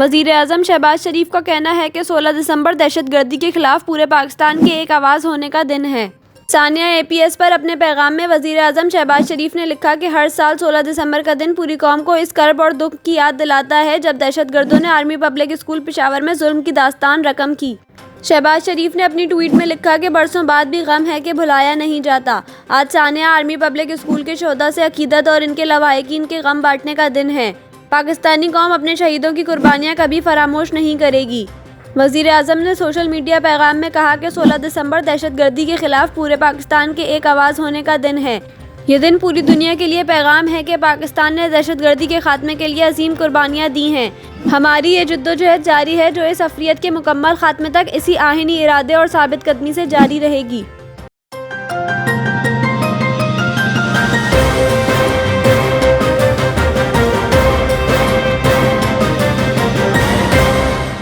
वज़ीर-ए-आज़म शहबाज शरीफ का कहना है कि 16 दिसंबर दहशतगर्दी के खिलाफ पूरे पाकिस्तान के एक आवाज़ होने का दिन है। सानिया APS पर अपने पैगाम में वज़ीर-ए-आज़म शहबाज शरीफ ने लिखा कि हर साल 16 दिसंबर का दिन पूरी कौम को इस कर्ब और दुख की याद दिलाता है जब दहशतगर्दों ने आर्मी पब्लिक स्कूल पेशावर में जुल्म की दास्तान रकम की। शहबाज शरीफ ने अपनी ट्वीट में लिखा कि बरसों बाद भी गम है कि भुलाया नहीं जाता। आज सानिया आर्मी पब्लिक स्कूल के शोधा से अकीदत और इनके लवाहिकीन के गम बांटने का दिन है। पाकिस्तानी कौम अपने शहीदों की कुर्बानियाँ कभी फरामोश नहीं करेगी। वज़ीर-ए-आज़म ने सोशल मीडिया पैगाम में कहा कि 16 दिसंबर दहशतगर्दी के खिलाफ पूरे पाकिस्तान के एक आवाज़ होने का दिन है। ये दिन पूरी दुनिया के लिए पैगाम है कि पाकिस्तान ने दहशतगर्दी के खात्मे के लिए अजीम कुर्बानियाँ दी हैं। हमारी ये जद्दोजहद जारी है जो इस अफरियत के मुकम्मल खात्मे तक इसी आहीनी इरादे और साबित कदमी से जारी रहेगी।